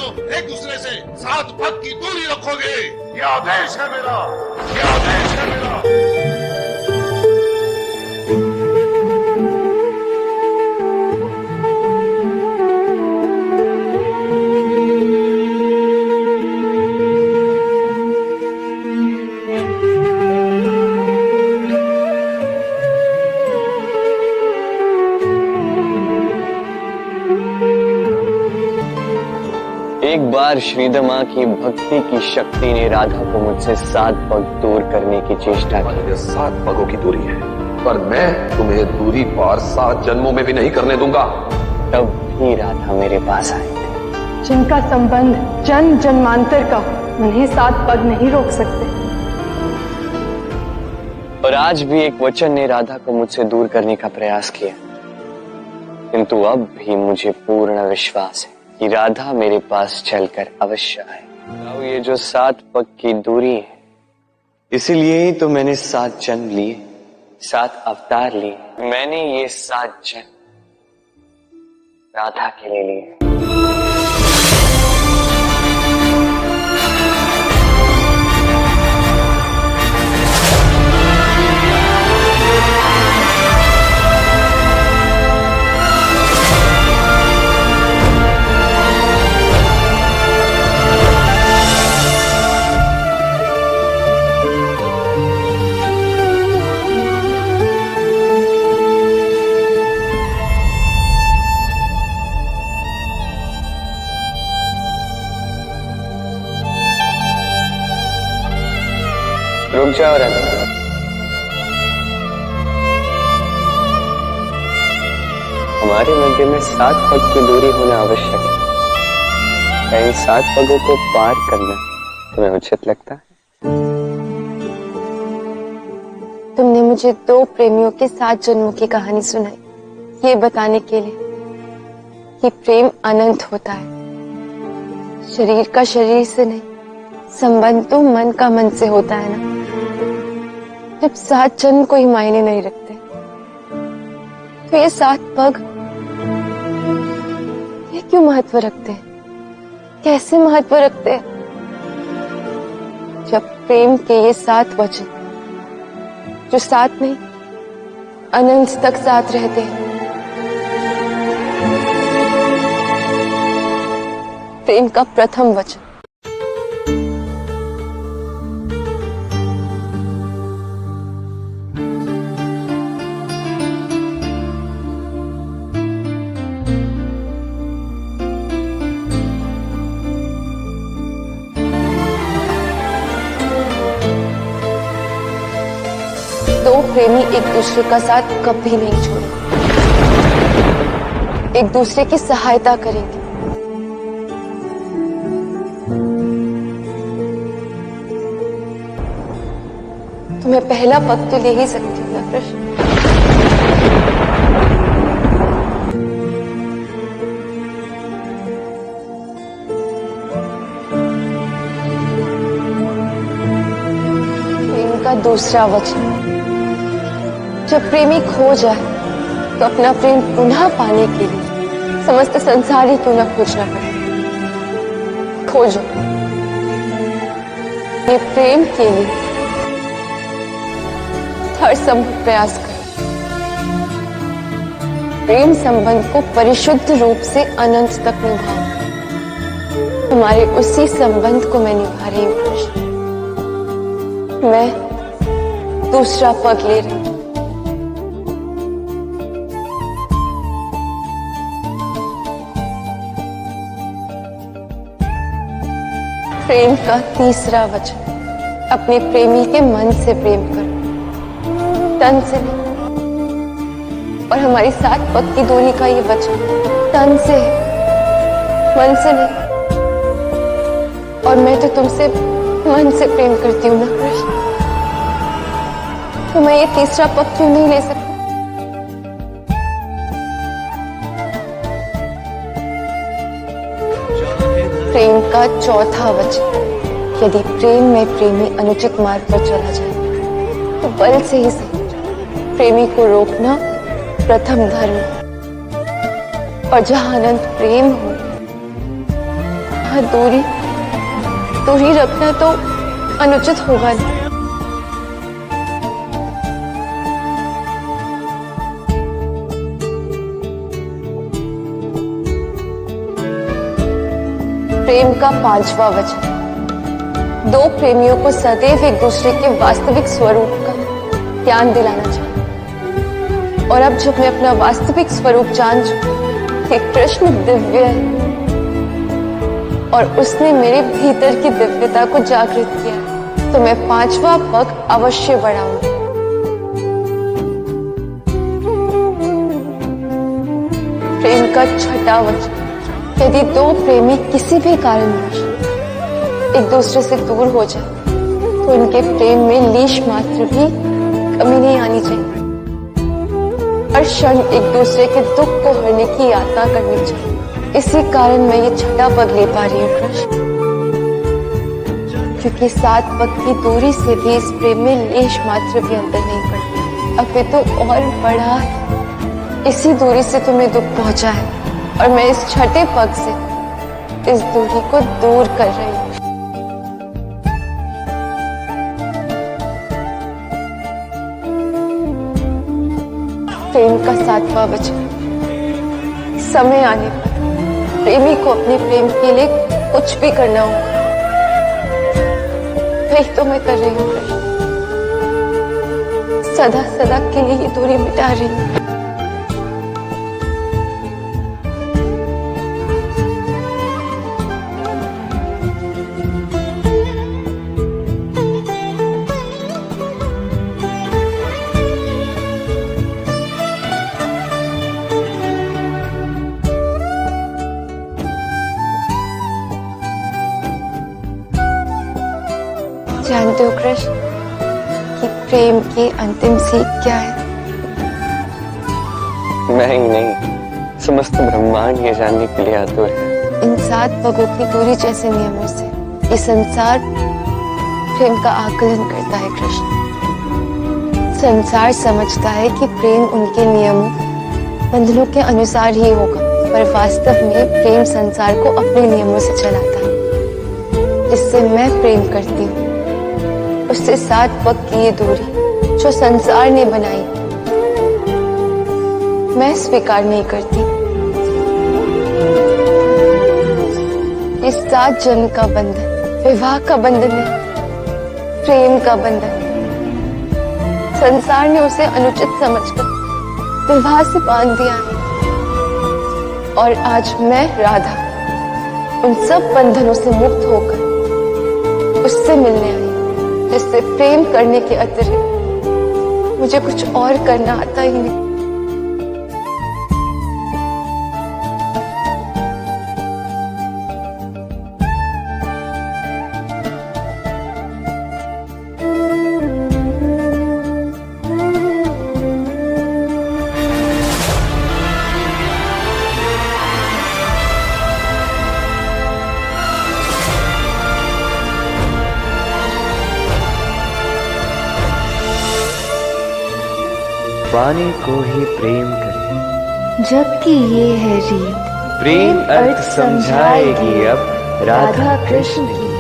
दोनों एक दूसरे से 7 पग की दूरी रखोगे। ये आदेश है मेरा, ये आदेश है मेरा। एक बार श्रीधर माँ की भक्ति की शक्ति ने राधा को मुझसे 7 पग दूर करने की चेष्टा की। ये 7 पगों की दूरी है, पर मैं तुम्हें दूरी पार 7 जन्मों में भी नहीं करने दूंगा। तब भी राधा मेरे पास आई थी। जिनका संबंध जन्म जन्मांतर का, उन्हें 7 पग नहीं रोक सकते। और आज भी एक वचन ने राधा को मुझसे दूर करने का प्रयास किया, किंतु अब भी मुझे पूर्ण विश्वास है कि राधा मेरे पास चलकर अवश्य आए। अब ये जो 7 पग की दूरी है, इसीलिए ही तो मैंने 7 जन्म लिए, 7 अवतार लिए। मैंने ये 7 जन्म राधा के लिए लिए। रुक जाओ राधा, हमारे मध्य में 7 पग की दूरी होना आवश्यक है। क्या इन 7 पगों को पार करना तुम्हें उचित लगता है? तुमने मुझे 2 प्रेमियों के 7 जन्मों की कहानी सुनाई, ये बताने के लिए कि प्रेम अनंत होता है। शरीर का शरीर से नहीं, संबंध तो मन का मन से होता है ना। जब 7 जन्म कोई मायने नहीं रखते, तो ये 7 पग ये क्यों महत्व रखते हैं? कैसे महत्व रखते हैं? जब प्रेम के ये 7 वचन, जो 7 नहीं अनंत तक साथ रहते हैं। प्रेम का प्रथम वचन, दो प्रेमी एक दूसरे का साथ कभी नहीं छोड़ेंगे, एक दूसरे की सहायता करेंगे। तो मैं पहला पग तो ले ही सकती हूँ ना कृष्ण। इनका दूसरा वचन, जब प्रेमी खो जाए तो अपना प्रेम पुनः पाने के लिए समस्त संसार ही क्यों न खोजना पड़े, खोजो। ये प्रेम के लिए हर संभव प्रयास करो। प्रेम संबंध को परिशुद्ध रूप से अनंत तक निभाओ। हमारे उसी संबंध को मैं निभा रही हूँ कृष्ण। मैं दूसरा पग ले रही हूँ। प्रेम का तीसरा वचन, अपने प्रेमी के मन से प्रेम करो, तन से नहीं। और हमारी 7 पग की दूरी का ये वचन तन से है, मन से नहीं। और मैं तो तुमसे मन से प्रेम करती हूँ ना कृष्ण, तो मैं ये तीसरा पग क्यों नहीं ले सकती? प्रेम का चौथा वचन, यदि प्रेम में प्रेमी अनुचित मार्ग पर चला जाए तो बल से ही सही प्रेमी को रोकना प्रथम धर्म। और जहां अनंत प्रेम हो, यहाँ दूरी रखना तो अनुचित होगा नहीं। प्रेम का 5वां वचन, दो प्रेमियों को सदैव एक दूसरे के वास्तविक स्वरूप का ज्ञान दिलाना चाहिए। और अब जब मैं अपना वास्तविक स्वरूप जान चुकी कि कृष्ण दिव्य है और उसने मेरे भीतर की दिव्यता को जागृत किया, तो मैं 5वां पग अवश्य बढ़ाऊंगी। प्रेम का 6वां वचन, यदि दो प्रेमी किसी भी कारणवश एक दूसरे से दूर हो जाए तो उनके प्रेम में लीश मात्र भी कमी नहीं आनी चाहिए। हर क्षण एक दूसरे के दुख को हरने की यातना करनी चाहिए। इसी कारण मैं ये 6वां पग ले पा रही हूँ कृष्ण, क्योंकि 7 पग की दूरी से भी इस प्रेम में लेश मात्र भी अंतर नहीं पड़ता। अब ये तो और बड़ा है, इसी दूरी से तुम्हें दुख पहुंचा है और मैं इस 6ठे पग से इस दूरी को दूर कर रही हूँ। प्रेम का 7वां वचन, समय आने पर प्रेमी को अपने प्रेम के लिए कुछ भी करना होगा। वही तो मैं कर रही हूँ कृष्ण, सदा सदा के लिए ये दूरी मिटा रही हूँ। जानते हो कृष्ण कि प्रेम की अंतिम सीख क्या है? मैं ही नहीं, समस्त ब्रह्मांड ये जानने के लिए आतुर है। इन 7 पगों की दूरी जैसे नियमों से ये संसार प्रेम का आकलन करता है कृष्ण। संसार समझता है कि प्रेम उनके नियमों बंधनों के अनुसार ही होगा, पर वास्तव में प्रेम संसार को अपने नियमों से चलाता है। जिससे मैं प्रेम करती हूँ उससे 7 पग की ये दूरी जो संसार ने बनाई मैं स्वीकार नहीं करती। ये 7 जन्म का बंधन विवाह का बंधन है, प्रेम का बंधन। संसार ने उसे अनुचित समझकर विवाह से बांध दिया है और आज मैं राधा उन सब बंधनों से मुक्त होकर उससे मिलने आई, जिससे प्रेम करने के अतिरिक्त मुझे कुछ और करना आता ही नहीं। पाने को ही प्रेम करे, जबकि ये है रीत प्रेम अर्थ समझाएगी अब राधा कृष्ण की।